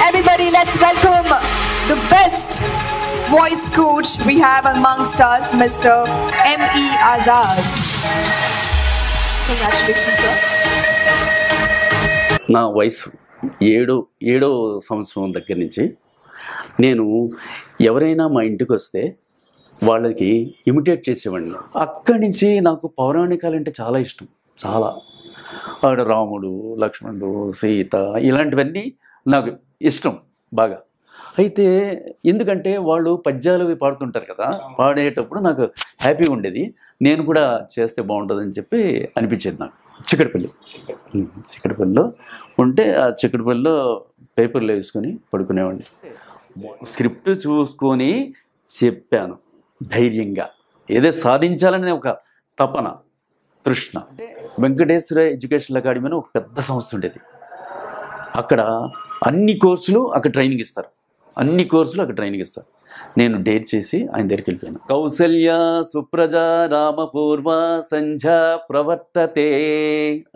Everybody, let's welcome the best voice coach we have amongst us, Mr. M.E. Azad. Congratulations, sir. నా వయసు ఏడో సంవత్సరం దగ్గర నుంచి నేను ఎవరైనా మా ఇంటికి వస్తే వాళ్ళకి ఇమిటేట్ చేసేవాడిని. అక్కడి నుంచి నాకు పౌరాణికాలంటే చాలా ఇష్టం. చాలా ఆడ రాముడు, లక్ష్మణుడు, సీత ఇలాంటివన్నీ నాకు ఇష్టం బాగా. అయితే ఎందుకంటే వాళ్ళు పద్యాలు పాడుతుంటారు కదా, పాడేటప్పుడు నాకు హ్యాపీగా ఉండేది. నేను కూడా చేస్తే బాగుంటుందని చెప్పి అనిపించేది నాకు. చిక్కడపల్లిలో ఉంటే ఆ చిక్కడపల్లిలో పేపర్లు వేసుకొని పడుకునేవాడిని. స్క్రిప్ట్ చూసుకొని చెప్పాను ధైర్యంగా. ఏదో సాధించాలని ఒక తపన, తృష్ణ. వెంకటేశ్వర ఎడ్యుకేషన్ అకాడమీ అని ఒక పెద్ద సంస్థ ఉండేది. అక్కడ అన్ని కోర్సులు అక్కడ ట్రైనింగ్ ఇస్తారు. నేను డేట్ చేసి ఆయన దగ్గరికి వెళ్ళిపోయాను. కౌసల్య సుప్రజ రామపూర్వ సంధ్య ప్రవర్తతే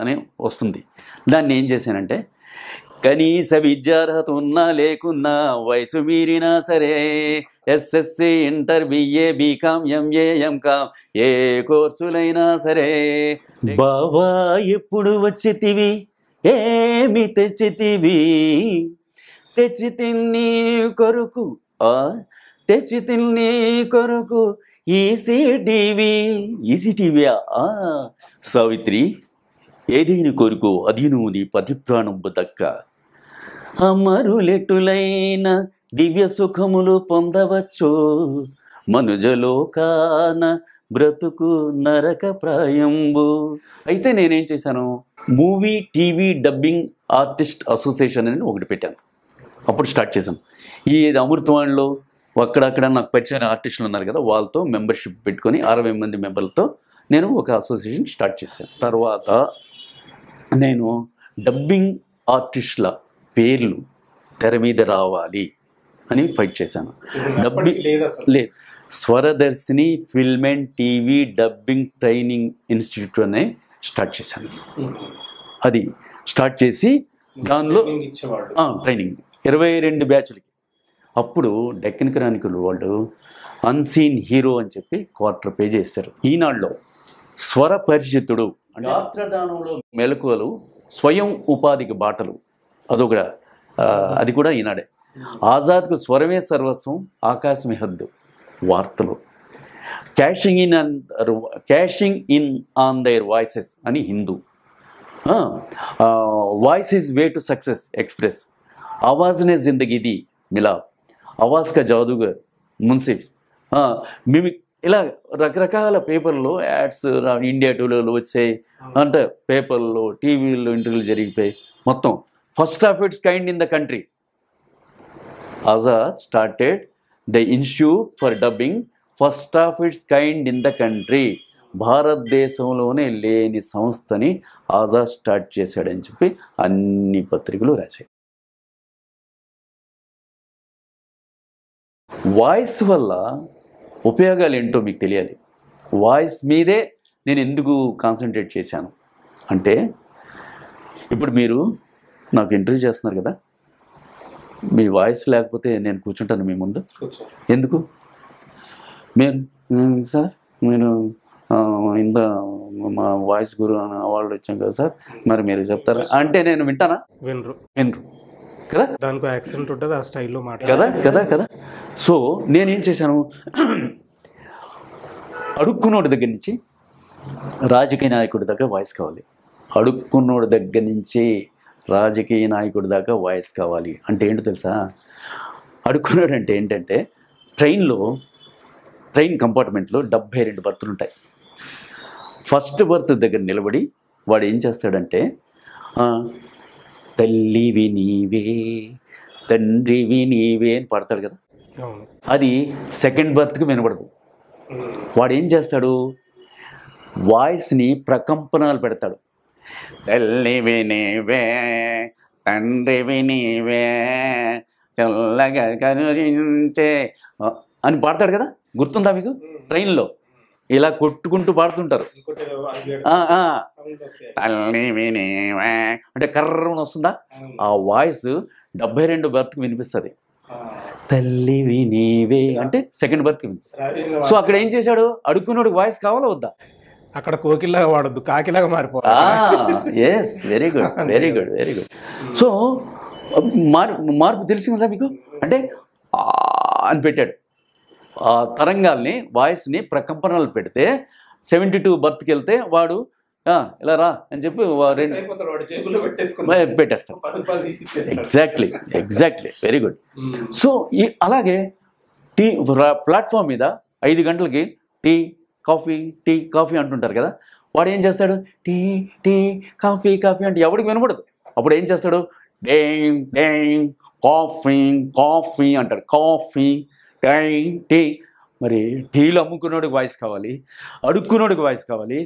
అని వస్తుంది. దాన్ని ఏం చేశానంటే, కనీస విద్యార్హత ఉన్నా లేకున్నా, వయసు మీరినా సరే, SSC, inter, BA, BCom, MA, MCom, ఏ కోర్సులైనా సరే, బావా ఎప్పుడు వచ్చితివి, ఏమి తెచ్చితివి, తెచ్చి తిన్ని కొరకు, తెచ్చి తిన్ని కొరకు ఈసీటీవీయా సావిత్రి, ఏదేని కొరకు అది నువ్వు నీ పతి ప్రాణంబు దక్క, అమరులెటులైన దివ్య సుఖములు పొందవచ్చు, మనుజలోకాన బ్రతుకు నరక ప్రాయంబు. అయితే నేనేం చేశాను, movie TV dubbing artist association అని ఒకటి పెట్టాను. అప్పుడు స్టార్ట్ చేశాను. ఈ అమృతవాణిలో అక్కడక్కడ నాకు పరిచయమైన ఆర్టిస్టులు ఉన్నారు కదా, వాళ్ళతో మెంబర్షిప్ పెట్టుకొని 60 మంది మెంబర్లతో నేను ఒక అసోసియేషన్ స్టార్ట్ చేశాను. తర్వాత నేను డబ్బింగ్ ఆర్టిస్టుల పేర్లు తెర మీద రావాలి అని ఫైట్ చేశాను. డబ్బింగ్ లేదు, Swaradarshini film and TV dubbing training institute అనే స్టార్ట్ చేశాను. అది స్టార్ట్ చేసి దానిలో ట్రైనింగ్ 22 బ్యాచ్లకి. అప్పుడు డెక్కన్ క్రానికల్ వాళ్ళు అన్సీన్ హీరో అని చెప్పి క్వార్టర్ పేజ్ వేస్తారు. ఈనాడులో స్వర పరిచితుడు, గాత్రదానంలో మెలకువలు, స్వయం ఉపాధికి బాటలు, అది కూడా ఈనాడే. ఆజాద్కు స్వరమే సర్వస్వం, ఆకాశమే హద్దు, వార్తలు. Cashing in on their voices అని Hindu. Voice is way to success Express, ఆవాజ్నే జిందగీ ది మిలాప్, ఆవాజ్ కా జాదూగర్ మున్సిఫ్, మిమిక్, ఇలా రకరకాల పేపర్లో యాడ్స్ ఇండియా టులో వచ్చాయి. అంటే పేపర్లో, టీవీల్లో ఇంటర్వ్యూలు జరిగిపోయి మొత్తం first of it's kind in the country. Azad started the institute for dubbing, first of it's kind in the country. భారతదేశంలోనే లేని సంస్థని ఆజాద్ స్టార్ట్ చేశాడని చెప్పి అన్ని పత్రికలు రాశాయి. వాయిస్ వల్ల ఉపయోగాలు ఏంటో మీకు తెలియాలి. వాయిస్ మీదే నేను ఎందుకు కాన్సన్ట్రేట్ చేశాను అంటే, ఇప్పుడు మీరు నాకు ఇంటర్వ్యూ చేస్తున్నారు కదా, మీ వాయిస్ లేకపోతే నేను కూర్చుంటాను మీ ముందు. ఎందుకు? సార్ మీరు ఇంత మా వాయిస్ గురు అవార్డు వచ్చాం కదా సార్, మరి మీరు చెప్తారా అంటే నేను వింటానా? వినరు కదా, దానికి యాక్సెంట్ ఉంటుంది, ఆ స్టైల్లో కదా. సో నేనేం చేశాను, అడుక్కున్నోడి దగ్గర నుంచి రాజకీయ నాయకుడి దాకా వాయిస్ కావాలి. అడుక్కున్నోడి దగ్గర నుంచి రాజకీయ నాయకుడి దాకా వాయిస్ కావాలి అంటే ఏంటో తెలుసా? అడుక్కున్నాడు అంటే ఏంటంటే, ట్రైన్ కంపార్ట్మెంట్లో 72 బర్తులు ఉంటాయి. ఫస్ట్ బర్త్ దగ్గర నిలబడి వాడు ఏం చేస్తాడంటే, తల్లివి నీవే తండ్రివి నీవే అని పాడతాడు కదా, అది సెకండ్ బర్త్కి వినబడదు. వాడు ఏం చేస్తాడు, వాయిస్ని ప్రకంపనాలు పెడతాడు. తల్లివి నీవే తండ్రివి నీవే చల్లగా కరుణించే అని పాడతాడు కదా, గుర్తుందా మీకు? ట్రైన్లో ఇలా కొట్టుకుంటూ పాడుతుంటారు. తల్లివి నీవే అంటే కర్రని వస్తుందా? ఆ వాయిస్ 72 బర్త్కి వినిపిస్తుంది. తల్లివి నీవే అంటే సెకండ్ బర్త్కి వినిపిస్తుంది. సో అక్కడ ఏం చేశాడు, అడుక్కున్నోడికి వాయిస్ కావాలా వద్దా? అక్కడ కోకిల్లాగా వాడద్దు, కాకిలాగా మారిపోవాలి. Yes, very good, very good, very good. So మార్పు తెలిసింది కదా మీకు. అంటే అని పెట్టాడు. ఆ తరంగాల్ని, వాయిస్ని ప్రకంపనలు పెడితే 72 బర్త్కి వెళ్తే వాడు ఇలా రా అని చెప్పి పెట్టేస్తాడు. Exactly, exactly, very good. So అలాగే ప్లాట్ఫామ్ మీద 5 గంటలకి టీ కాఫీ అంటుంటారు కదా. వాడు ఏం చేస్తాడు, టీ కాఫీ అంటే ఎవడికి వినపడదు. అప్పుడు ఏం చేస్తాడు, డేంగ్ కాఫీ అంటాడు. Coffee tea. మరి టీలు అమ్ముకున్నోడికి వాయిస్ కావాలి, అడుక్కున్నోడికి వాయిస్ కావాలి.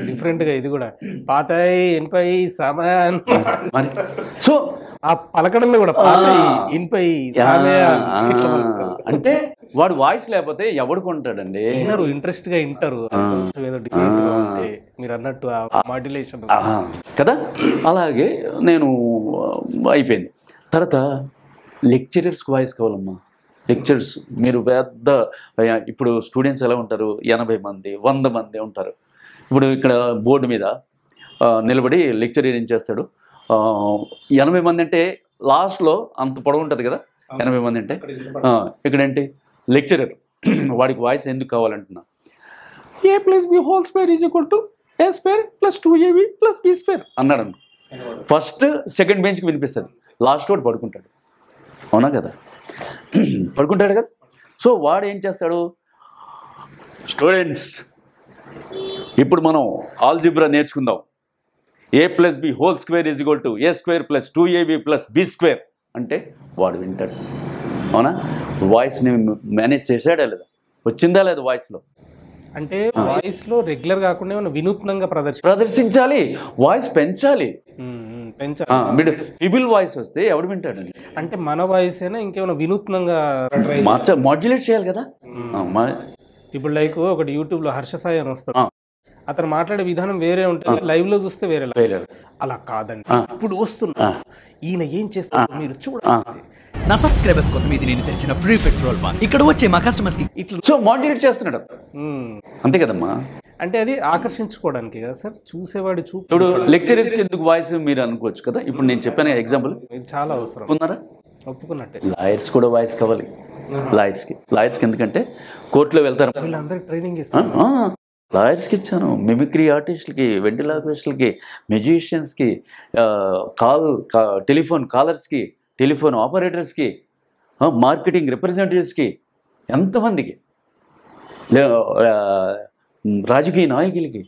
డిఫరెంట్గా ఇది కూడా పాతాయి ఇన్పై సామాన్ మరి సో ఆ పలకడంలో కూడా పాతాయి ఇన్పై అంటే వాడు వాయిస్ లేకపోతే ఎవడు కొంటాడండి. ఇంట్రెస్ట్ గా వింటారు. ఏదో డిఫరెంట్ గా ఉంటే మీరు అన్నట్టు ఆ మాడ్యులేషన్ కదా. అలాగే నేను అయిపోయింది. తర్వాత లెక్చరర్స్కి వాయిస్ కావాలమ్మా. లెక్చరర్స్ మీరు పెద్ద, ఇప్పుడు స్టూడెంట్స్ ఎలా ఉంటారు, 80 మంది 100 మంది ఉంటారు. ఇప్పుడు ఇక్కడ బోర్డు మీద నిలబడి లెక్చరర్ ఏం చేస్తాడు, 80 మంది అంటే లాస్ట్లో అంత పొడవు ఉంటుంది కదా. 80 మంది అంటే ఇక్కడేంటి లెక్చరర్, వాడికి వాయిస్ ఎందుకు కావాలంటున్నా, a+b² = a²+2ab+b² అన్నాడు. ఫస్ట్ సెకండ్ బెంచ్కి వినిపిస్తుంది, లాస్ట్ వాడు పడుకుంటాడు. అవునా కదా, పడుకుంటాడు కదా. సో వాడు ఏం చేస్తాడు, స్టూడెంట్స్ ఇప్పుడు మనం ఆల్జిబ్రా నేర్చుకుందాం. a+b² = a²+2ab+b² అంటే వాడు వింటాడు. అవునా, వాయిస్ని మేనేజ్ చేసాడా లేదా, వచ్చిందా లేదా వాయిస్లో. అంటే వాయిస్లో రెగ్యులర్ కాకుండా వినూత్నంగా ప్రదర్శించాలి, వాయిస్ పెంచాలి. మీరు పిబుల్ వాయిస్ వస్తే ఎవడు వింటాడండి. అంటే మన వాయిస్ అయినా ఇంకేమైనా వినూత్నంగా మాడ్యులేట్ చేయాలి కదా. ఇప్పుడు లైక్ ఒకటి యూట్యూబ్లో హర్ష సాయి అని వస్తాడు, అతను మాట్లాడే విధానం వేరే ఉంటుంది, లైవ్ లో చూస్తే వేరే. అలా కాదండి, ఇప్పుడు వస్తున్నా ఈయన ఏం చేస్తారు మీరు చూడాలి. నా సబ్స్క్రైబర్స్ కోసం ఇది నేను తెరిచిన ఫ్రీ పెట్రోల్ బంక్. ఇక్కడ వచ్చే మా కస్టమర్స్ కి ఇట్లా సో మాడ్యులేట్ చేస్తున్నాడు. అంతే కదమ్మా. అంటే అది ఆకర్షించుకోవడానికి కదా సార్, చూసేవాడు ఇప్పుడు లెక్చరర్స్కి ఎందుకు వాయిస్ మీరు అనుకోవచ్చు కదా. ఇప్పుడు నేను చెప్పాను ఎగ్జాంపుల్, చాలా అవసరం. ఒప్పుకున్నారా? ఒప్పుకున్నట్టే. లాయర్స్ కూడా వాయిస్ కావాలి. లాయర్స్కి ఎందుకంటే కోర్టులో వెళ్తారు, వీళ్ళందరికీ ట్రైనింగ్ ఇస్తారు. లాయర్స్కి ఇచ్చాను, మిమిక్రీ ఆర్టిస్టులకి, వెంటిలాక్విస్టులకి, మ్యూజిషియన్స్కి, టెలిఫోన్ కాలర్స్కి, టెలిఫోన్ ఆపరేటర్స్కి, మార్కెటింగ్ రిప్రజెంటేటివ్స్కి, ఎంతమందికి, రాజకీయ నాయకులకి,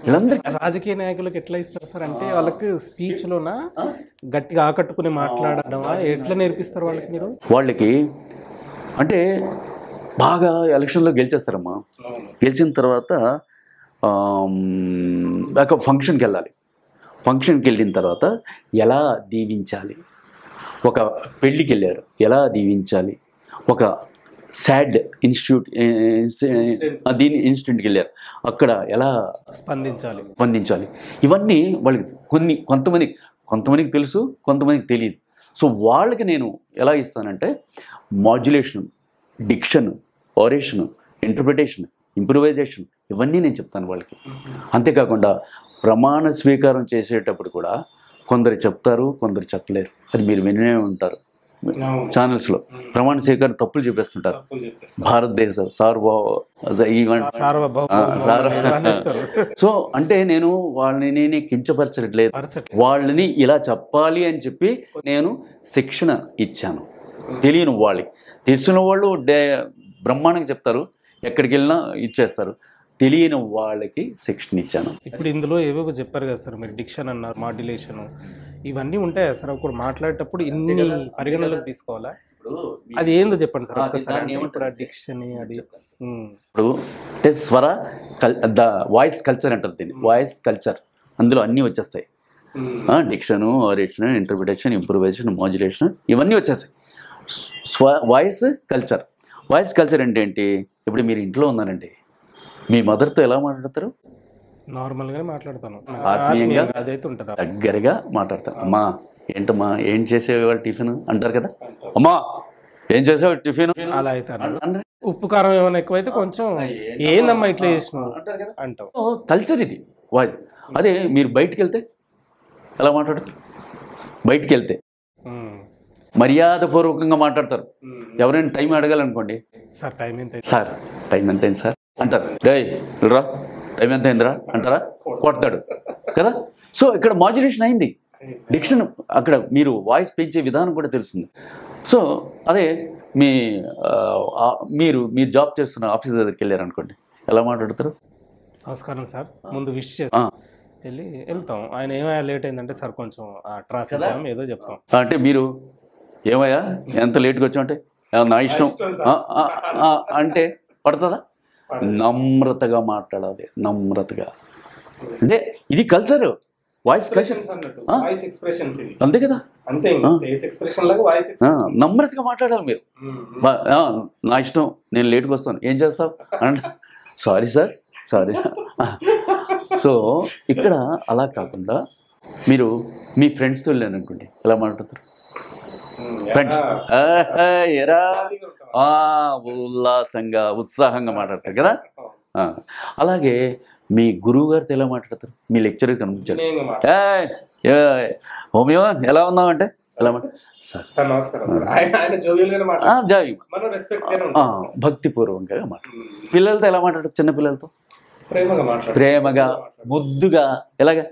వీళ్ళందరికీ. రాజకీయ నాయకులకు ఎట్లా ఇస్తారు సార్ అంటే వాళ్ళకి స్పీచ్లోన గట్టిగా ఆకట్టుకుని మాట్లాడడమా ఎట్లా నేర్పిస్తారు వాళ్ళకి మీరు? వాళ్ళకి అంటే బాగా ఎలక్షన్లో గెలిచేస్తారమ్మా. గెలిచిన తర్వాత ఒక ఫంక్షన్కి వెళ్ళాలి. ఫంక్షన్కి వెళ్ళిన తర్వాత ఎలా దీవించాలి, ఒక పెళ్ళికి వెళ్ళారు ఎలా దీవించాలి, ఒక సాడ్ ఇన్స్టిట్యూట్కి వెళ్ళారు అక్కడ ఎలా స్పందించాలి, ఇవన్నీ వాళ్ళకి కొంతమందికి తెలుసు, కొంతమందికి తెలియదు. సో వాళ్ళకి నేను ఎలా ఇస్తానంటే మాడ్యులేషన్, డిక్షన్, ఓరేషన్, ఇంటర్ప్రిటేషన్, ఇంప్రూవైజేషన్ ఇవన్నీ నేను చెప్తాను వాళ్ళకి. అంతేకాకుండా ప్రమాణ స్వీకారం చేసేటప్పుడు కూడా కొందరు చెప్తారు, కొందరు చెప్పలేరు. అది మీరు వినే ఉంటారు ఛానల్స్లో. ప్రమాణ స్వీకారం తప్పులు చూపిస్తుంటారు. భారతదేశ సో అంటే నేను వాళ్ళని కించపరచట్లేదు, వాళ్ళని ఇలా చెప్పాలి అని చెప్పి నేను శిక్షణ ఇచ్చాను. తెలియని వాళ్ళకి, తెలిసిన వాళ్ళు బ్రహ్మాండంగా చెప్తారు, ఎక్కడికి వెళ్ళినా ఇచ్చేస్తారు. తెలియని వాళ్ళకి శిక్షణ ఇచ్చాను. ఇప్పుడు ఇందులో ఏవేవో చెప్పారు కదా సార్, మీరు డిక్షన్ అన్నారు, మాడ్యులేషన్, ఇవన్నీ ఉంటాయా సార్? ఒకరు మాట్లాడేటప్పుడు ఇన్ని పరిగణలోకి తీసుకోవాలా? అది ఏందో చెప్పండి సార్ ఒక్కసారి. డిక్షన్ అది ఇప్పుడు అంటే స్వర వాయిస్ కల్చర్ అంటారు దీన్ని, వాయిస్ కల్చర్. అందులో అన్నీ వచ్చేస్తాయి. డిక్షను, ఓరేషన్, ఇంటర్ప్రిటేషన్, ఇంప్రూవైజేషన్, మాడ్యులేషన్ ఇవన్నీ వచ్చేస్తాయి. వాయిస్ కల్చర్ అంటే ఏంటి? ఇప్పుడు మీరు ఇంట్లో ఉన్నారండి, మీ మదర్తో ఎలా మాట్లాడతారు? నార్మల్గానే మాట్లాడతాను, ఆత్మీయంగా అదైతే ఉంటుంది, దగ్గరగా మాట్లాడతాను. అమ్మా ఏంటమ్మా ఏం చేసేవాళ్ళు టిఫిన్ అంటారు కదా, అమ్మా ఏం చేసేవాళ్ళు టిఫిన్ అలా అయితే ఉప్పు కారం ఏమైనా ఎక్కువైతే కొంచెం ఏందమ్మా ఇట్లా చేసినావు అంటాం. కల్చర్ ఇది వాది. అదే మీరు బయటికి వెళ్తే ఎలా మాట్లాడతారు? బయటికి వెళ్తే మర్యాదపూర్వకంగా మాట్లాడతారు. ఎవరైనా టైం అడగాలనుకోండి, సార్ టైం ఎంత సార్ టైం ఎంత అయింది సార్ అంటారు. రే రా టైం ఎంత అయిందిరా అంటారా? కొడతాడు కదా. సో ఇక్కడ మాడ్యులేషన్ అయింది, డిక్షన్ అక్కడ మీరు వాయిస్ పెంచే విధానం కూడా తెలుస్తుంది. సో అదే మీరు జాబ్ చేస్తున్న ఆఫీస్ దగ్గరికి వెళ్ళారనుకోండి, ఎలా మాట్లాడతారు? నమస్కారం సార్, ముందు విష్ చేసి వెళ్తాం. ఆయన ఏమైనా లేట్ అయిందంటే సార్ కొంచెం ట్రాఫిక్ జామ్ ఏదో చెప్తాం. అంటే మీరు ఏమయ్యా ఎంత లేట్గా వచ్చావు అంటే నా ఇష్టం అంటే పడుతుందా? నమ్రతగా మాట్లాడాలి, నమ్రతగా. అంటే ఇది కల్చర్, వాయిస్ కల్చర్ అంతే కదా. నమ్రతగా మాట్లాడాలి మీరు. నా ఇష్టం, నేను లేట్గా వస్తాను, ఏం చేస్తావు అంటే సారీ సార్ సారీ. సో ఇక్కడ అలా కాకుండా మీరు మీ ఫ్రెండ్స్తో వెళ్ళారనుకోండి, ఎలా మాట్లాడతారు? ఫ్రెండ్స్ ఎరా ఉల్లాసంగా ఉత్సాహంగా మాట్లాడతారు కదా. అలాగే మీ గురువు గారితో ఎలా మాట్లాడతారు? మీ లెక్చరర్ కనిపించారు, హోమియో ఎలా ఉన్నావు అంటే ఎలా భక్తిపూర్వకంగా మాట్లాడతారు. పిల్లలతో ఎలా మాట్లాడతారు? చిన్న పిల్లలతో ప్రేమగా ముద్దుగా ఎలాగా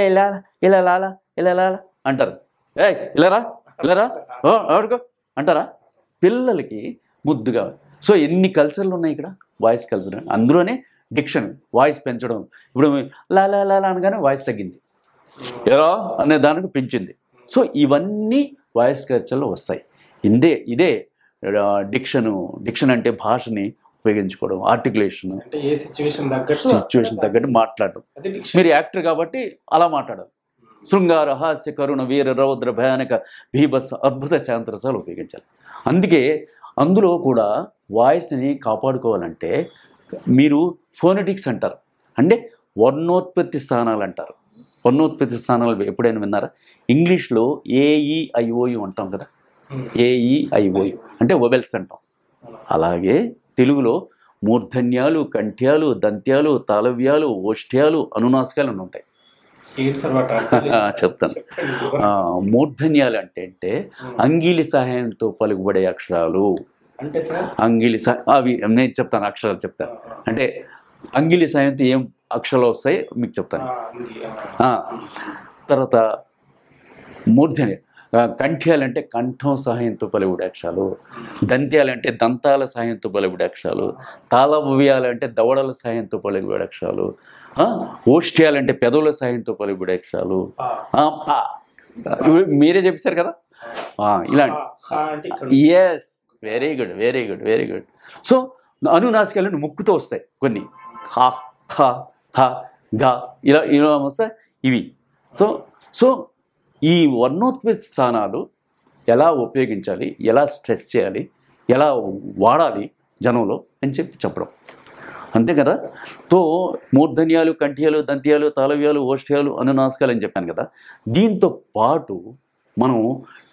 ఇలా ఇలా లాలా ఇలా లాలా అంటారు. ఇలారా ఇలారా ఆడుకో అంటారా? పిల్లలకి ముద్దుగా. సో ఎన్ని కల్చర్లు ఉన్నాయి ఇక్కడ, వాయిస్ కల్చర్. అందులోనే డిక్షన్, వాయిస్ పెంచడం. ఇప్పుడు లాలా లాలా అనగానే వాయిస్ తగ్గింది, ఎలా అనే దానికి పెంచింది. సో ఇవన్నీ వాయిస్ కల్చర్లో వస్తాయి. ఇదే డిక్షన్ అంటే భాషని ఉపయోగించుకోవడం, ఆర్టికులేషన్, సిచ్యువేషన్ తగ్గట్టు మాట్లాడడం. మీరు యాక్టర్ కాబట్టి అలా మాట్లాడాలి. శృంగార హాస్య కరుణ వీర రౌద్ర భయానక భీభత్స అద్భుత శాంతరసాలు ఉపయోగించాలి. అందుకే అందులో కూడా వాయిస్ని కాపాడుకోవాలంటే మీరు ఫోనెటిక్స్ అంటారు, అంటే వర్ణోత్పత్తి స్థానాలు అంటారు. వర్ణోత్పత్తి స్థానాలు ఎప్పుడైనా విన్నారా? ఇంగ్లీష్లో ఏఈఐఓయు అంటాం కదా, ఏఈఐఓయు అంటే వొవెల్స్ అంటాం. అలాగే తెలుగులో మూర్ధన్యాలు, కంఠ్యాలు, దంత్యాలు, తాళవ్యాలు, ఓష్ఠ్యాలు, అనునాసికాలు అని ఉంటాయి. చెప్తాను. మూర్ధన్యాలు అంటే అంగిలి సహాయంతో పలుకుబడే అక్షరాలు. అంగిలి అవి నేను చెప్తాను, అక్షరాలు చెప్తాను. అంటే అంగిలి సహాయంతో ఏం అక్షరాలు వస్తాయి మీకు చెప్తాను. తర్వాత మూర్ధన్య కంఠ్యాలంటే కంఠం సహాయంతో పలుకుబడే అక్షరాలు. దంత్యాలంటే దంతాల సహాయంతో పలుకుబడే అక్షరాలు. తాళవ్యాలంటే దవడల సహాయంతో పలుకుబడే అక్షరాలు. ఓష్ఠ్యాలంటే పెదవుల సాయంతో పలుకుబడే అక్షరాలు. మీరే చెప్పారు కదా ఇలాంటి. Yes, very good very good very good. So అనునాసికాలు ముక్కుతో వస్తాయి కొన్ని, ఖా ఖా ఖా గా ఇలా వస్తాయి ఇవి. సో ఈ వర్ణోత్పత్తి స్థానాలు ఎలా ఉపయోగించాలి, ఎలా స్ట్రెస్ చేయాలి, ఎలా వాడాలి జనంలో అని చెప్పడం అంతే కదా. తో మూర్ధన్యాలు, కంఠ్యాలు, దంత్యాలు, తాళవ్యాలు, ఓష్ఠ్యాలు, అనునాసికాలు అని చెప్పాను కదా. దీంతో పాటు మనం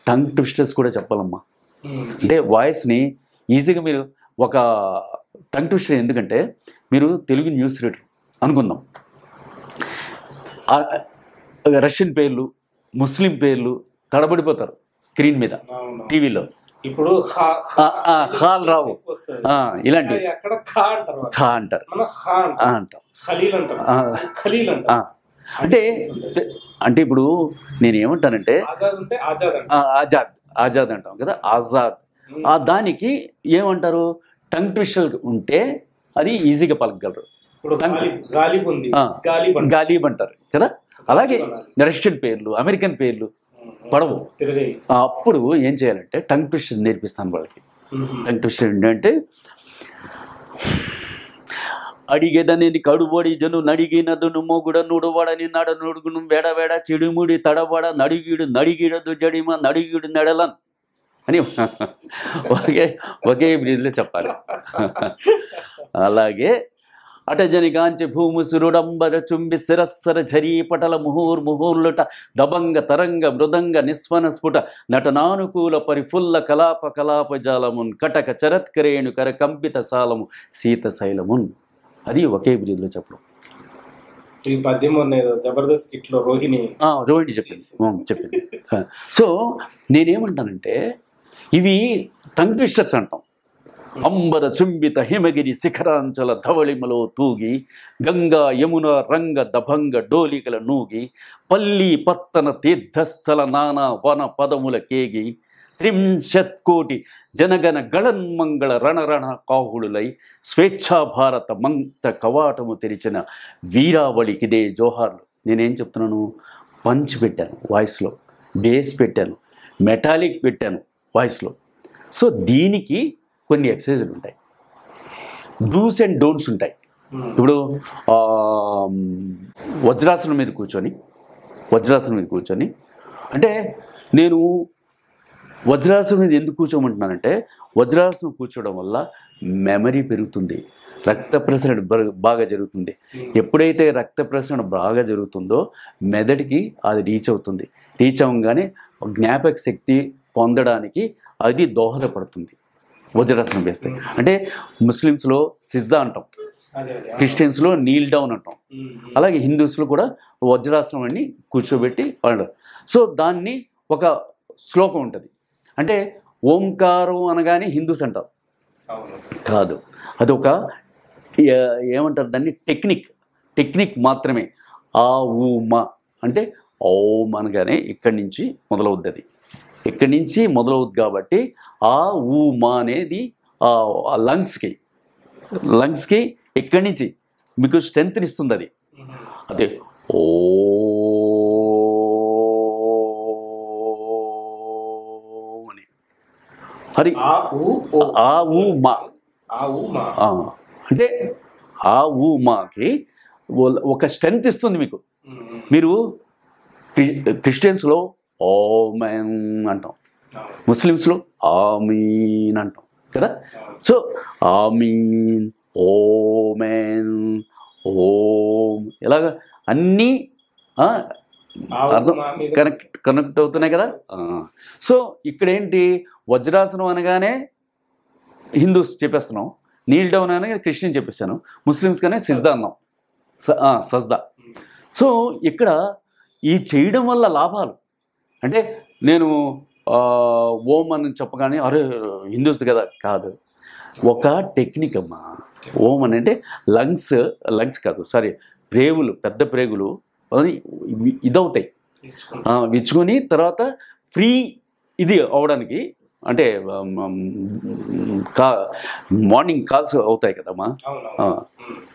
టంగ్ ట్విస్టర్స్ కూడా చెప్పాలమ్మా. అంటే వాయిస్ని ఈజీగా మీరు ఒక టంగ్ ట్విస్టర్, ఎందుకంటే మీరు తెలుగు న్యూస్ రీడర్ అనుకుందాం, రష్యన్ పేర్లు, ముస్లిం పేర్లు తడబడిపోతారు స్క్రీన్ మీద, టీవీలో. ఇప్పుడు హాల్ రావు, ఇలాంటి ఖా అంటారు అంటే ఇప్పుడు నేను ఏమంటానంటే ఆజాద్ అంటాం కదా, ఆజాద్. దానికి ఏమంటారు? టంగ్ ట్విస్టర్ ఉంటే అది ఈజీగా పలకగలరు. గాలిబ్ అంటారు కదా. అలాగే రష్యన్ పేర్లు, అమెరికన్ పేర్లు పడవు. అప్పుడు ఏం చేయాలంటే టంగ్ ట్విస్టర్ నేర్పిస్తాను వాళ్ళకి. టంగ్ ట్విస్టర్ ఏంటంటే అడిగేదని కడుబడి జను నడిగినదును మొగుడ నుడవడని నడ నుడుగును వేడవేడ చిడుముడి తడబడ నడిగిడదు జడిమ నడిగిడు నెడలన్ అని ఒకే బ్రీజ్లో చెప్పాలి. అలాగే అటజని గాంచి భూముసురుడంబర చుంబి శిరస్సర ఝరీ పటల ముహూర్ముహూర్లుట దబంగ తరంగ మృదంగ నిస్వన స్ఫుట నటనానుకూల పరిఫుల్ల కలాప కలాపజాలమున్ కటక చరత్కరేణు కర కంపిత సాలము సీత శైలమున్. అది ఒకే బ్రీద్లో చెప్పడం. ఈ పద్యం జబర్దస్త్ కిట్లో రోహిణి చెప్పింది. సో నేనేమంటానంటే ఇవి టంగ్ ట్విస్టర్స్ అంటాం. అంబర చుంబిత హిమగిరి శిఖరాంచల ధవళిమలో తూగి గంగా యమున రంగ దభంగ డోలికల నూగి పల్లి పత్తన తీర్థస్థల నానా వన పదముల కేగి త్రింశత్కోటి జనగణ గళన్మంగళ రణరణ కాహుళులై స్వేచ్ఛా భారత మంత కవాటము తెరిచిన వీరావళికిదే జోహార్లు. నేనేం చెప్తున్నాను, పంచ్ పెట్టాను వాయిస్లో, బేస్ పెట్టాను, మెటాలిక్ పెట్టాను వాయిస్లో. సో దీనికి కొన్ని ఎక్సర్సైజులు ఉంటాయి, డూస్ అండ్ డోంట్స్ ఉంటాయి. ఇప్పుడు వజ్రాసనం మీద కూర్చొని అంటే నేను వజ్రాసనం మీద ఎందుకు కూర్చోమంటున్నానంటే వజ్రాసనం కూర్చోవడం వల్ల మెమరీ పెరుగుతుంది, రక్త ప్రసరణ బాగా జరుగుతుంది. ఎప్పుడైతే రక్త ప్రసరణ బాగా జరుగుతుందో మెదడుకి అది రీచ్ అవుతుంది. రీచ్ అవ్వగానే జ్ఞాపక శక్తి పొందడానికి అది దోహదపడుతుంది వజ్రాసనం వేస్తే. అంటే ముస్లిమ్స్లో సిజ్దా అంటాం, క్రిస్టియన్స్లో నీల్ డౌన్ అంటాం, అలాగే హిందూస్లో కూడా వజ్రాసనం అని కూర్చోబెట్టి వాడు. సో దాన్ని ఒక శ్లోకం ఉంటుంది. అంటే ఓంకారం అనగానే హిందూస్ అంటారు కాదు, అదొక ఏమంటారు దాన్ని టెక్నిక్ మాత్రమే. ఆ ఊ మా అంటే ఓం అనగానే ఇక్కడి నుంచి మొదలవుద్ది, అది ఇక్కడి నుంచి మొదలవుద్ది. కాబట్టి ఆ ఊ మా అనేది లంగ్స్కి ఇక్కడి నుంచి మీకు స్ట్రెంత్ని ఇస్తుంది. అది అదే ఓ అని అది ఆ ఊ మా అంటే ఆ ఊ మాకి ఒక స్ట్రెంత్ ఇస్తుంది మీకు. మీరు క్రిస్టియన్స్లో ఓమెన్ అంటాం, ముస్లిమ్స్లో ఆమీన్ అంటాం కదా. సో ఆమీన్, ఓమెన్, ఓం ఇలాగ అన్నీ అర్థం కనెక్ట్ అవుతున్నాయి కదా. సో ఇక్కడ ఏంటి, వజ్రాసనం అనగానే హిందూస్ చెప్పేస్తున్నాం, నీల్ డౌన్ అనగానే క్రిస్టియన్ చెప్పేస్తాను, ముస్లిమ్స్ కానీ సిజ్దా అన్నాం, సజ్దా. సో ఇక్కడ ఈ చేయడం వల్ల లాభాలు అంటే నేను ఓం అని చెప్పగానే అరే హిందూస్ కదా కాదు, ఒక టెక్నిక్ అమ్మా. ఓం అని అంటే లంగ్స్ కాదు సారీ ప్రేగులు, పెద్ద ప్రేగులు ఇదవుతాయి, విచ్చుకొని తర్వాత ఫ్రీ ఇది అవడానికి అంటే మార్నింగ్ కాల్స్ అవుతాయి కదమ్మా,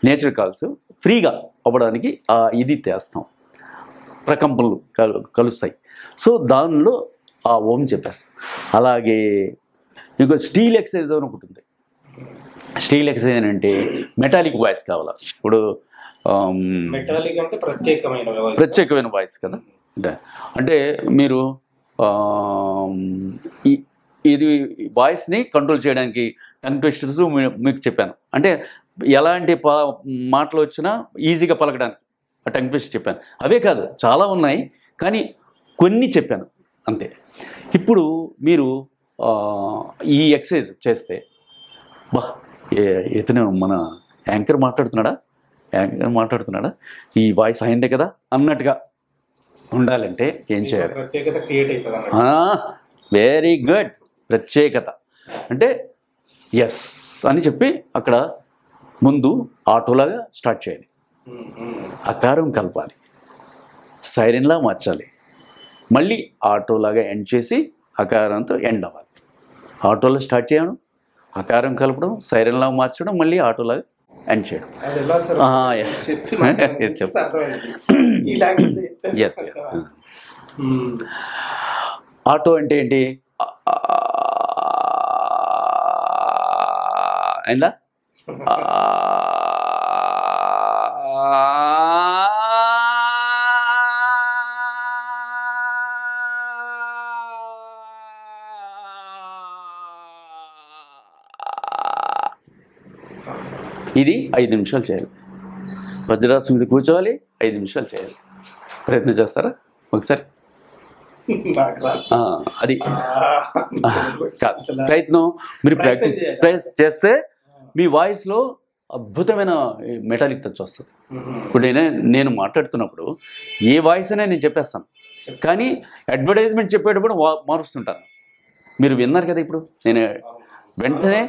నేచర్ కాల్స్ ఫ్రీగా అవ్వడానికి ఇది తెస్తాం, ప్రకంపనలు కలుస్తాయి. సో దానిలో ఆ ఓం చెప్పేస్తాం. అలాగే ఇంకో స్టీల్ ఎక్సర్సైజ్ అని ఒకటి ఉంది. స్టీల్ ఎక్సర్సైజ్ అంటే మెటాలిక్ వాయిస్ కావాలా. ఇప్పుడు ప్రత్యేకమైన వాయిస్ కదా. అంటే మీరు ఇది వాయిస్ని కంట్రోల్ చేయడానికి టంగ్ ట్విస్టర్స్ మీకు చెప్పాను. అంటే ఎలాంటి మాటలు వచ్చినా ఈజీగా పలకడానికి టంగ్ ట్విస్టర్ చెప్పాను. అవే కాదు చాలా ఉన్నాయి, కానీ కొన్ని చెప్పాను అంతే. ఇప్పుడు మీరు ఈ ఎక్సర్సైజ్ చేస్తే ఇతను మన యాంకర్ మాట్లాడుతున్నాడా ఈ వాయిస్ అయిందే కదా అన్నట్టుగా ఉండాలంటే ఏం చేయాలి? Very good. ప్రత్యేకత అంటే ఎస్ అని చెప్పి అక్కడ ముందు ఆటోలాగా స్టార్ట్ చేయాలి, అకారం కలపాలి, సైరన్లా మార్చాలి, మళ్ళీ ఆటోలాగా ఎండ్ చేసి అకారంతో ఎండ్ అవ్వాలి. ఆటోలో స్టార్ట్ చేయడం, అకారం కలపడం, సైరన్లా మార్చడం, మళ్ళీ ఆటోలాగా ఎండ్ చేయడం. ఆటో అంటే ఏంటి? అయిందా? ఇది 5 నిమిషాలు చేయాలి. వజ్రాసనం మీద కూర్చోవాలి, 5 నిమిషాలు చేయాలి. ప్రయత్నం చేస్తారా ఒకసారి? అది కాదు ప్రయత్నం. మీరు ప్రాక్టీస్ చేస్తే మీ వాయిస్లో అద్భుతమైన మెటాలిక్ టచ్ వస్తుంది. ఇప్పుడు నేను మాట్లాడుతున్నప్పుడు ఏ వాయిస్ అయినా నేను చెప్పేస్తాను, కానీ అడ్వర్టైజ్మెంట్ చెప్పేటప్పుడు మారుస్తుంటాను. మీరు విన్నారు కదా ఇప్పుడు, నేను వెంటనే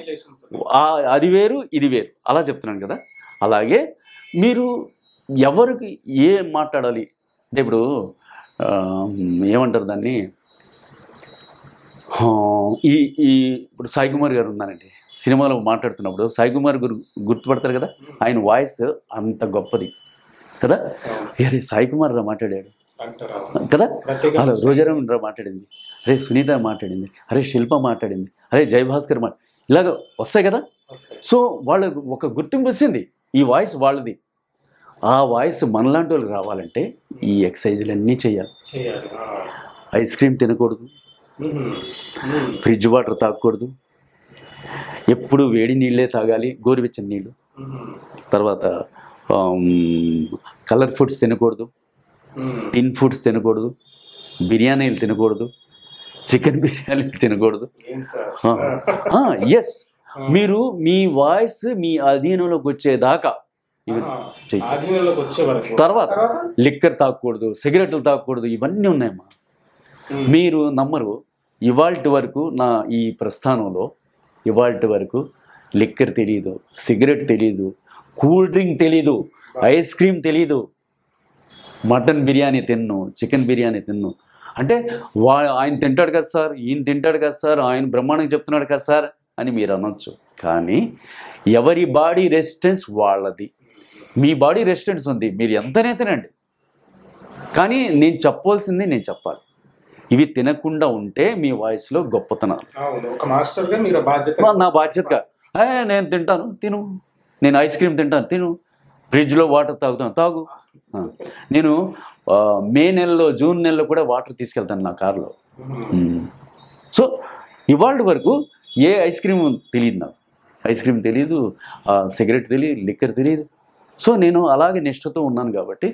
అది వేరు ఇది వేరు అలా చెప్తున్నాను కదా. అలాగే మీరు ఎవరికి ఏం మాట్లాడాలి అంటే ఇప్పుడు ఏమంటారు దాన్ని, ఇప్పుడు సాయి కుమార్ గారు ఉన్నారండి, సినిమాలో మాట్లాడుతున్నప్పుడు సాయి కుమార్ గారు గుర్తుపడతారు కదా, ఆయన వాయిస్ అంత గొప్పది కదా. అరే సాయి కుమార్ రా మాట్లాడాడు కదా, అలా రోజారామ్ రా మాట్లాడింది, అరే సునీత మాట్లాడింది, అరే శిల్ప మాట్లాడింది, అరే జయభాస్కర్ ఇలాగ వస్తాయి కదా. సో వాళ్ళకు ఒక గుర్తింపు వచ్చింది, ఈ వాయిస్ వాళ్ళది. ఆ వాయిస్ మనలాంటి వాళ్ళకి రావాలంటే ఈ ఎక్సర్సైజులన్నీ చేయాలి. ఐస్ క్రీమ్ తినకూడదు, ఫ్రిడ్జ్ వాటర్ తాగకూడదు, ఎప్పుడు వేడి నీళ్ళే తాగాలి, గోరువెచ్చని నీళ్ళు. తర్వాత కలర్ ఫుడ్స్ తినకూడదు, టిన్ ఫుడ్స్ తినకూడదు, బిర్యానీలు తినకూడదు, చికెన్ బిర్యానీలు తినకూడదు. ఎస్, మీరు మీ వాయిస్ మీ అధీనంలోకి వచ్చేదాకా తర్వాత లిక్కర్ తాగకూడదు, సిగరెట్లు తాగకూడదు, ఇవన్నీ ఉన్నాయమ్మా. మీరు నమ్మరు, ఇవాల్టి వరకు నా ఈ ప్రస్థానంలో ఇవాల్టి వరకు లిక్కర్ తెలీదు, సిగరెట్ తెలీదు, కూల్ డ్రింక్ తెలీదు, ఐస్ క్రీమ్ తెలీదు, మటన్ బిర్యానీ తిన్ను, చికెన్ బిర్యానీ తిన్ను. అంటే ఆయన తింటాడు కదా సార్, ఈయన తింటాడు కదా సార్, ఆయన బ్రహ్మాండంగా చెప్తున్నాడు కదా సార్ అని మీరు అనొచ్చు. కానీ ఎవరి బాడీ రెసిస్టెన్స్ వాళ్ళది. మీ బాడీ రెసిస్టెన్స్ ఉంది, మీరు ఎంతనే తినండి, కానీ నేను చెప్పవలసింది నేను చెప్పాలి. ఇవి తినకుండా ఉంటే మీ వాయిస్లో గొప్పతనాలు. నా బాధ్యతగా నేను తింటాను తిను, నేను ఐస్ క్రీమ్ తింటాను తిను, ఫ్రిడ్జ్లో వాటర్ తాగుతాను తాగు. నేను మే నెలలో జూన్ నెలలో కూడా వాటర్ తీసుకెళ్తాను నా కార్లో. సో ఇవాళ వరకు ఏ ఐస్ క్రీమ్ తెలియదు నాకు, ఐస్ క్రీమ్ తెలీదు, సిగరెట్ తెలియదు, లిక్కర్ తెలియదు. సో నేను అలాగే నిష్ఠతో ఉన్నాను కాబట్టి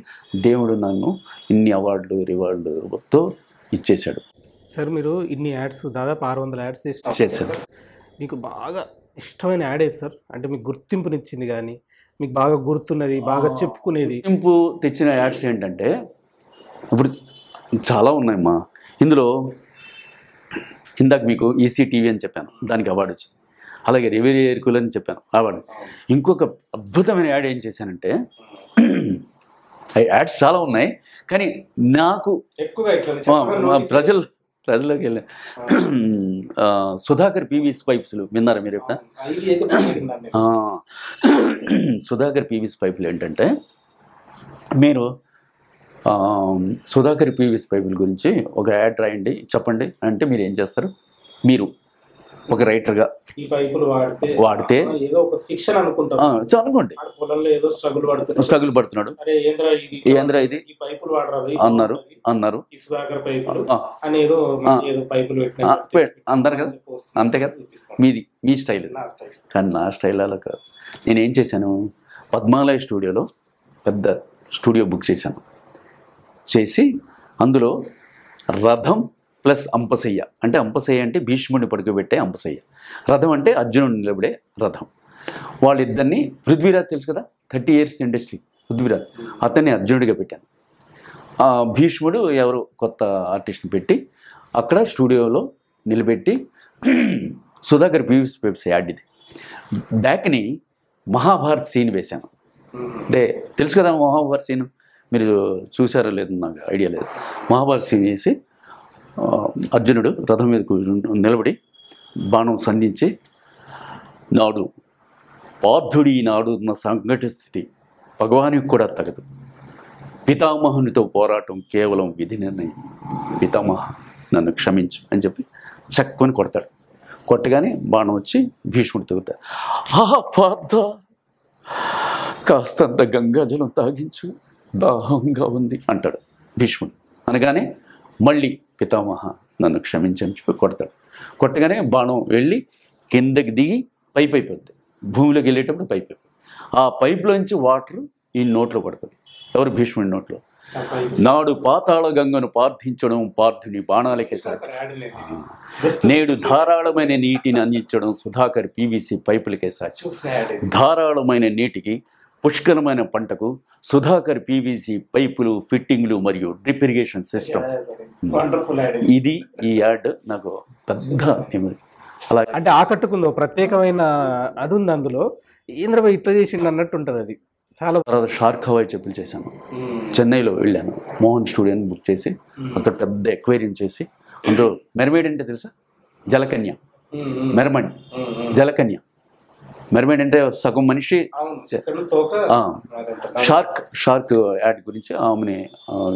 దేవుడు నన్ను ఇన్ని అవార్డులు రివార్డులతో ఇచ్చేశాడు. సార్ మీరు ఇన్ని యాడ్స్ దాదాపు 600 యాడ్స్ చేశాను. మీకు బాగా ఇష్టమైన యాడ్ ఏది సార్? అంటే మీకు గుర్తింపునిచ్చింది కానీ మీకు బాగా గుర్తున్నది, బాగా చెప్పుకునేది? గుర్తింపు తెచ్చిన యాడ్స్ ఏంటంటే ఇప్పుడు చాలా ఉన్నాయమ్మా. ఇందులో ఇందాక మీకు ఈసీటీవీ అని చెప్పాను, దానికి అవార్డు వచ్చింది. అలాగే రెవెరీ ఎయిర్కూల్ అని చెప్పాను, అవార్డు. ఇంకొక అద్భుతమైన యాడ్ ఏం చేశానంటే, యాడ్స్ చాలా ఉన్నాయి కానీ నాకు ప్రజల్లోకి వెళ్ళే సుధాకర్ పీవీస్ పైప్స్లు విన్నారా మీరు ఎప్పుడైనా? సుధాకర్ పీవీస్ పైపులు ఏంటంటే, మీరు సుధాకర్ పీవీస్ పైపుల గురించి ఒక యాడ్ రాయండి చెప్పండి అంటే మీరు ఏం చేస్తారు? మీరు ఒక రైటర్గా ఈ పైపులు వాడితే ఏదో ఒక ఫిక్షన్ అనుకుంటాం అనుకోండి, పొలంలో ఏదో స్ట్రగుల్ పడుతున్నాడు, ఏంద్రా ఇది అన్నారు ఈ సుధాకర్ పైపులు అని ఏదో పైపులు అందరు కదా, అంతే కదా, మీ స్టైల్. కానీ నా స్టైల్ అలా కాదు. నేనేం చేశాను, పద్మాలయ స్టూడియోలో పెద్ద స్టూడియో బుక్ చేసి అందులో రథం ప్లస్ అంపశయ్య, అంటే అంపశయ్య అంటే భీష్ముడిని పడుకోబెట్టే అంపశయ్య, రథం అంటే అర్జునుడిని నిలబడే రథం. వాళ్ళిద్దరిని, పృథ్వీరాజ్ తెలుసు కదా, 30 years ఇండస్ట్రీ పృథ్వీరాజ్, అతన్ని అర్జునుడిగా పెట్టాను. భీష్ముడు ఎవరు కొత్త ఆర్టిస్ట్ని పెట్టి అక్కడ స్టూడియోలో నిలబెట్టి సుధాకర్ పీవీస్ పైప్స్ యాడ్ ఇది. బ్యాక్ని మహాభారత్ సీన్ వేశాను. అంటే తెలుసు కదా మహాభారత్ సీన్, మీరు చూసారో లేదు నాకు ఐడియా లేదు. మహాభారత్ సీన్ వేసి అర్జునుడు రథం మీద నిలబడి బాణం సంధించి, నాడు పార్థుడి నాడు ఉన్న సంఘట స్థితి భగవానికి కూడా తగదు, పితామహునితో పోరాటం కేవలం విధి నిర్ణయం, పితామహ నన్ను క్షమించు అని చెప్పి చక్కుని కొడతాడు. కొట్టగానే బాణం వచ్చి భీష్ముడు తగులుతాడు. పార్థ కాస్తంత గంగాజలం తాగించు, దాహంగా ఉంది అంటాడు భీష్ముడు. అనగానే మళ్ళీ పితామహ నన్ను క్షమించని చెప్పి కొడతాడు. కొట్టగానే బాణం వెళ్ళి కిందకి దిగి పైప్ అయిపోద్ది, భూమిలోకి వెళ్ళేటప్పుడు పైప్ అయిపోద్ది. ఆ పైప్లోంచి వాటర్ ఈ నోట్లో పడుతుంది. ఎవరు? భీష్ముడి నోట్లో. నాడు పాతాళ గంగను పార్థించడం పార్థుని బాణాలకే సాటి, నేడు ధారాళమైన నీటిని అందించడం సుధాకర్ పీవీసీ పైపులకే సాటి. ధారాళమైన నీటికి, పుష్కలమైన పంటకు సుధాకర్ పీవీసీ పైపులు, ఫిట్టింగ్లు మరియు డ్రిప్ ఇరిగేషన్ సిస్టమ్. ఇది ఈ యాడ్ నాకు పెద్ద అలా అంటే ఆకట్టుకుందో ప్రత్యేకమైన అది ఉంది అందులో. ఏంద్రబాయ్ ఇట్లా చేసిండు అన్నట్టు ఉంటుంది అది చాలా. తర్వాత షార్క్ హవాయి చెప్పులు చేశాను. చెన్నైలో వెళ్ళాను, మోహన్ స్టూడియోని బుక్ చేసి అక్కడ పెద్ద ఎక్వేరియం చేసి అందులో మెర్మైడ్ అంటే తెలుసా? జలకన్య. మెర్మైడ్ జలకన్య. మెర్మైడ్ అంటే సగం మనిషి. షార్క్ యాడ్ గురించి ఆమెని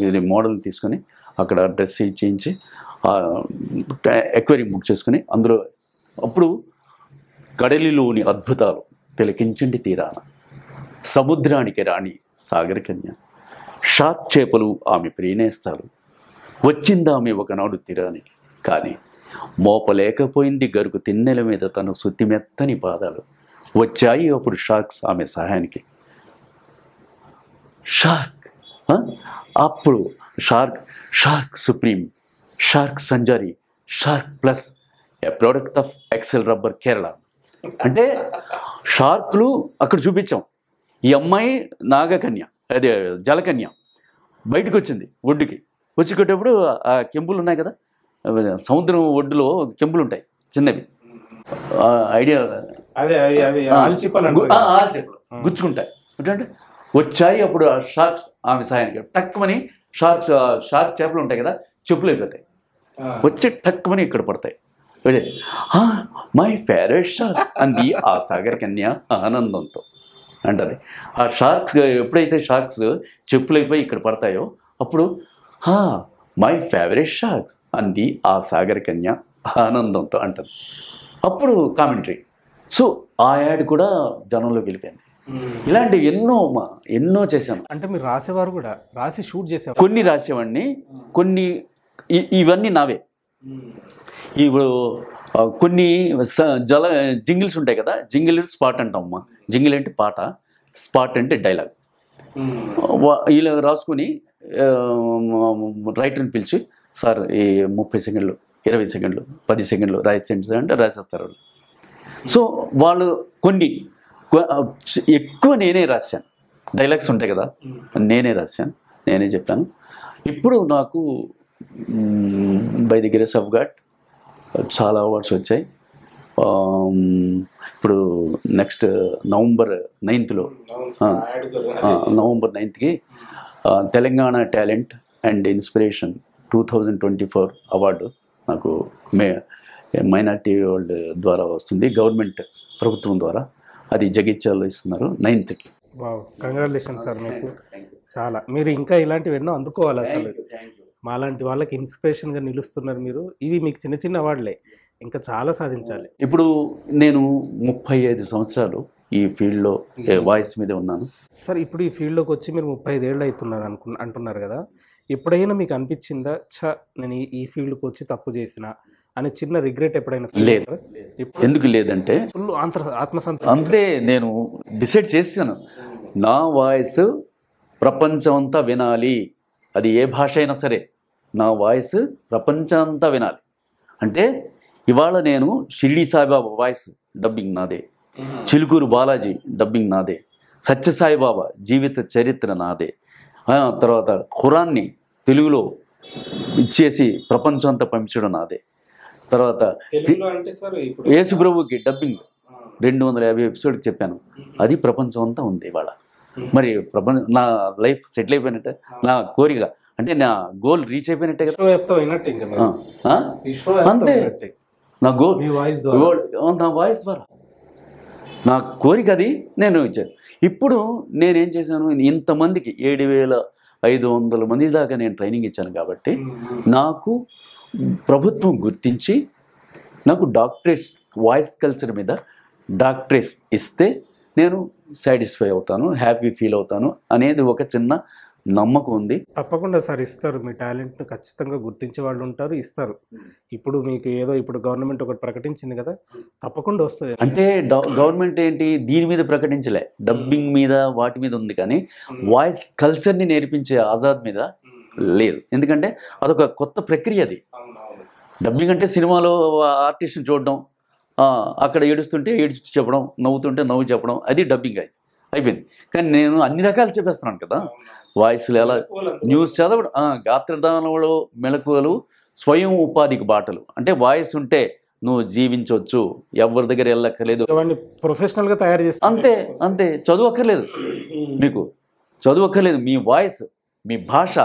ఇది మోడల్ తీసుకొని అక్కడ డ్రెస్ చేయించి ఎక్వేరియం బుక్ చేసుకుని అందులో అప్పుడు కడలిలోని అద్భుతాలు తిలకించండి తీరాన, సముద్రానికి రాణి సాగర్ కన్య, షార్క్ చేపలు ఆమె ప్రియనేస్తారు, వచ్చిందామె ఒకనాడు తీరానికి, కానీ మోపలేకపోయింది గరుకు తిన్నెల మీద తన సుత్తిమెత్తని పాదాలు, వచ్చాయి అప్పుడు షార్క్స్ ఆమె సహాయానికి. షార్క్ అప్పుడు షార్క్ సుప్రీం, షార్క్ సంజారి, shark plus, a product of Excel Rubber Kerala. అంటే షార్క్లు అక్కడ చూపించాం. ఈ అమ్మాయి నాగకన్య, అదే జలకన్య బయటకు వచ్చింది ఒడ్డుకి. వచ్చేటప్పుడు ఆ కెంపులు ఉన్నాయి కదా, సముద్రం ఒడ్డులో కెంపులు ఉంటాయి చిన్నవి, ఐడియా గుచ్చుకుంటాయి అంటే వచ్చాయి అప్పుడు ఆ షార్క్స్ ఆమె సహాయానికి. టక్కుమని షార్క్ చేపలు ఉంటాయి కదా, చెప్పులు అయిపోతాయి, వచ్చి టక్కుమని ఇక్కడ పడతాయి. మై ఫేవరెట్ షార్క్స్ అంది ఆ సాగర్ కన్య ఆనందంతో అంటది. ఆ షార్క్స్ ఎప్పుడైతే షార్క్స్ చెప్పులైపోయి ఇక్కడ పడతాయో అప్పుడు మై ఫేవరెట్ షార్క్స్ అంది ఆ సాగర్ కన్య ఆనందంతో అంటది. అప్పుడు కామెంటరీ. సో ఆ యాడ్ కూడా జనంలోకి వెళ్ళిపోయింది. ఇలాంటివి ఎన్నో చేశాను. అంటే మీరు రాసేవారు కూడా, రాసి షూట్ చేసేవారు? కొన్ని రాసేవాడిని, కొన్ని ఇవన్నీ నావే. ఇప్పుడు కొన్ని జింగిల్స్ ఉంటాయి కదా, జింగిల్ స్పాట్ అంటాం అమ్మా. జింగిల్ అంటే పాట, స్పాట్ అంటే డైలాగ్. ఇలా రాసుకుని రైటర్ని పిలిచి, సార్ ఈ 30 సెకండ్లు 20 సెకండ్లు 10 సెకండ్లు రాసేయండి అంటే రాసేస్తారు వాళ్ళు. సో వాళ్ళు కొన్ని ఎక్కువ నేనే రాశాను. డైలాగ్స్ ఉంటాయి కదా, నేనే రాశాను, నేనే చెప్పాను. ఇప్పుడు నాకు by the grace of God చాలా అవార్డ్స్ వచ్చాయి. ఇప్పుడు నెక్స్ట్ నవంబర్ 9కి Telangana talent and inspiration 2024 award నాకు మైనార్టీ వరల్డ్ ద్వారా వస్తుంది, గవర్నమెంట్ ప్రభుత్వం ద్వారా. అది జగిత్యాలలో ఇస్తున్నారు 9th. వావ్, కంగ్రాచులేషన్స్ సార్ మీకు. చాలా మీరు ఇంకా ఇలాంటివి ఎన్నో అందుకోవాలి. అసలు మాలాంటి వాళ్ళకి ఇన్స్పిరేషన్గా నిలుస్తున్నారు మీరు. ఇవి మీకు చిన్న చిన్న అవార్డులే, ఇంకా చాలా సాధించాలి. ఇప్పుడు నేను 35 సంవత్సరాలు ఈ ఫీల్డ్లో వాయిస్ మీద ఉన్నాను సార్. ఇప్పుడు ఈ ఫీల్డ్లోకి వచ్చి మీరు 35 ఏళ్ళు అవుతున్నారు అంటున్నారు కదా, ఎప్పుడైనా మీకు అనిపించిందా నేను ఈ ఫీల్డ్కి వచ్చి తప్పు చేసిన అని చిన్న రిగ్రెట్ ఎప్పుడైనా? లేదు. ఎందుకు లేదంటే ఫుల్ ఆత్మసంతృప్తి. అంటే నేను డిసైడ్ చేశాను, నా వాయిస్ ప్రపంచం అంతా వినాలి. అది ఏ భాష అయినా సరే నా వాయిస్ ప్రపంచం అంతా వినాలి. అంటే ఇవాళ నేను షిరిడి సాయిబాబా వాయిస్ డబ్బింగ్ నాదే, చిలుకూరు బాలాజీ డబ్బింగ్ నాదే, సత్యసాయిబాబా జీవిత చరిత్ర నాదే, తర్వాత ఖురాన్ని తెలుగులో ఇచ్చేసి ప్రపంచం అంతా పంపించడం నాదే, తర్వాత యేసుప్రభుకి డబ్బింగ్ 250 ఎపిసోడ్కి చెప్పాను, అది ప్రపంచం అంతా ఉంది ఇవాళ. మరి నా లైఫ్ సెటిల్ అయిపోయినట్టే, నా కోరిక అంటే నా గోల్ రీచ్ అయిపోయినట్టే కదా. అంతే, నా గోల్ నా వాయిస్ ద్వారా నా కోరిక అది నేను ఇచ్చాను. ఇప్పుడు నేనేం చేశాను, ఇంతమందికి 7,500 మంది దాకా నేను ట్రైనింగ్ ఇచ్చాను కాబట్టి నాకు ప్రభుత్వం గుర్తించి నాకు డాక్టరేట్స్, వాయిస్ కల్చర్ మీద డాక్టరేట్స్ ఇస్తే నేను సాటిస్ఫై అవుతాను, హ్యాపీ ఫీల్ అవుతాను అనేది ఒక చిన్న నమ్మకం ఉంది. తప్పకుండా సార్ ఇస్తారు. మీ టాలెంట్ను ఖచ్చితంగా గుర్తించే వాళ్ళు ఉంటారు, ఇస్తారు. ఇప్పుడు మీకు ఏదో ఇప్పుడు గవర్నమెంట్ ఒకటి ప్రకటించింది కదా, తప్పకుండా వస్తుంది. అంటే గవర్నమెంట్ ఏంటి దీని మీద ప్రకటించలే, డబ్బింగ్ మీద వాటి మీద ఉంది, కానీ వాయిస్ కల్చర్ని నేర్పించే ఆజాద్ మీద లేదు. ఎందుకంటే అదొక కొత్త ప్రక్రియ. అది డబ్బింగ్ అంటే సినిమాలో ఆర్టిస్ట్ని చూడడం, అక్కడ ఏడుస్తుంటే ఏడ్చి చెప్పడం, నవ్వుతుంటే నవ్వు చెప్పడం, అది డబ్బింగ్ అయిపోయింది. కానీ నేను అన్ని రకాలు చెప్పేస్తున్నాను కదా, వాయిస్లు ఎలా, న్యూస్ చదవడం, గాత్రదానంలో మెలకువలు, స్వయం ఉపాధికి బాటలు. అంటే వాయిస్ ఉంటే నువ్వు జీవించవచ్చు, ఎవరి దగ్గర వెళ్ళక్కర్లేదు, ప్రొఫెషనల్గా తయారు చేస్తా. అంతే అంతే, చదువు అక్కర్లేదు, మీకు చదువు అక్కర్లేదు. మీ వాయిస్, మీ భాష,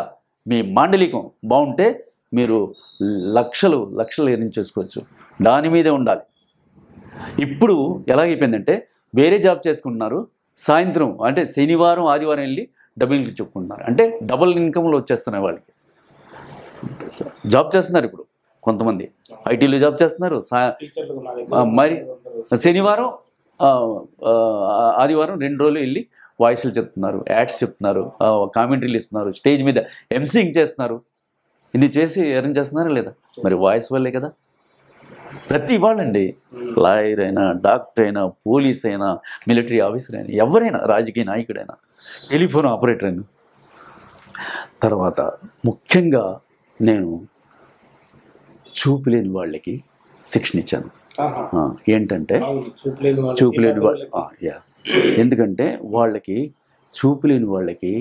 మీ మాండలికం బాగుంటే మీరు లక్షలు లక్షలు ఎర్నింగ్ చేసుకోవచ్చు. దాని మీదే ఉండాలి. ఇప్పుడు ఎలాగైపోయిందంటే వేరే జాబ్ చేసుకుంటున్నారు, సాయంత్రం అంటే శనివారం ఆదివారం వెళ్ళి డబ్బింగ్లు చెప్పుకుంటున్నారు. అంటే డబుల్ ఇన్కమ్లు వచ్చేస్తున్నాయి వాళ్ళకి. జాబ్ చేస్తున్నారు ఇప్పుడు కొంతమంది, ఐటీలో జాబ్ చేస్తున్నారు. మరి శనివారం ఆదివారం 2 రోజులు వెళ్ళి వాయిస్లు చెప్తున్నారు, యాడ్స్ చెప్తున్నారు, కామెంటరీలు ఇస్తున్నారు, స్టేజ్ మీద ఎంసింగ్ చేస్తున్నారు. ఇది చేసి ఎర్న్ చేస్తున్నారా లేదా? మరి వాయిస్ వల్లే కదా. ప్రతి వాళ్ళండి, లాయర్ అయినా, డాక్టర్ అయినా, పోలీస్ అయినా, మిలిటరీ ఆఫీసర్ అయినా, ఎవరైనా, రాజకీయ నాయకుడైనా, టెలిఫోన్ ఆపరేటర్ అయినా. తర్వాత ముఖ్యంగా నేను చూపులేని వాళ్ళకి శిక్షణ ఇచ్చాను. ఏంటంటే చూపులేని వాళ్ళు, ఎందుకంటే వాళ్ళకి, చూపులేని వాళ్ళకి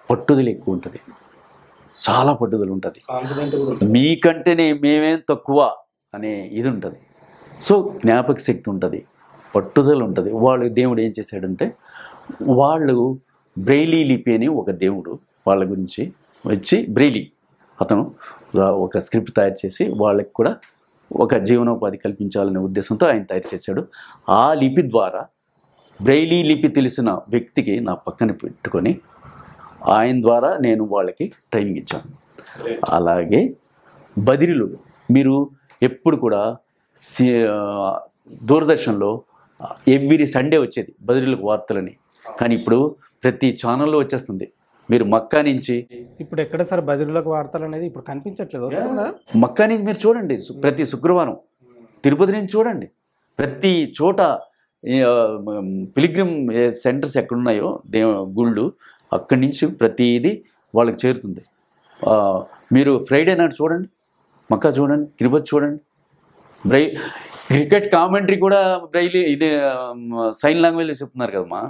పట్టుదల ఎక్కువ ఉంటుంది, చాలా పట్టుదల ఉంటుంది. మీకంటేనే మేమేం తక్కువ అనే ఇది ఉంటుంది. సో జ్ఞాపక శక్తి ఉంటుంది, పట్టుదల ఉంటుంది. వాళ్ళు దేవుడు ఏం చేశాడంటే, వాళ్ళు బ్రెయిలీ లిపి అని ఒక దేవుడు వాళ్ళ గురించి వచ్చి, బ్రెయిలీ అతను ఒక స్క్రిప్ట్ తయారు చేసి వాళ్ళకి కూడా ఒక జీవనోపాధి కల్పించాలనే ఉద్దేశంతో ఆయన తయారు చేశాడు. ఆ లిపి ద్వారా, బ్రెయిలీ లిపి తెలిసిన వ్యక్తికి నా పక్కన పెట్టుకొని ఆయన ద్వారా నేను వాళ్ళకి ట్రైనింగ్ ఇచ్చాను. అలాగే బదిరీలు, మీరు ఎప్పుడు కూడా దూరదర్శన్లో ఎవ్రీ సండే వచ్చేది బదిరీలకు వార్తలని, కానీ ఇప్పుడు ప్రతి ఛానల్లో వచ్చేస్తుంది. మీరు మక్కా నుంచి, ఇప్పుడు ఎక్కడ సార్ బదిరీలకు వార్తలు అనేది ఇప్పుడు కనిపించట్లేదు. మక్కా నుంచి మీరు చూడండి, ప్రతి శుక్రవారం. తిరుపతి నుంచి చూడండి, ప్రతి చోట పిలిగ్రిమ్ సెంటర్స్ ఎక్కడున్నాయో గుళ్ళు, అక్కడి నుంచి ప్రతిదీ వాళ్ళకి చేరుతుంది. మీరు ఫ్రైడే నాడు చూడండి, మక్కా చూడండి, తిరుపతి చూడండి. క్రికెట్ కామెంటరీ కూడా బ్రెయిలీ, ఇది సైన్ లాంగ్వేజ్లో చెప్తున్నారు కదమ్మా.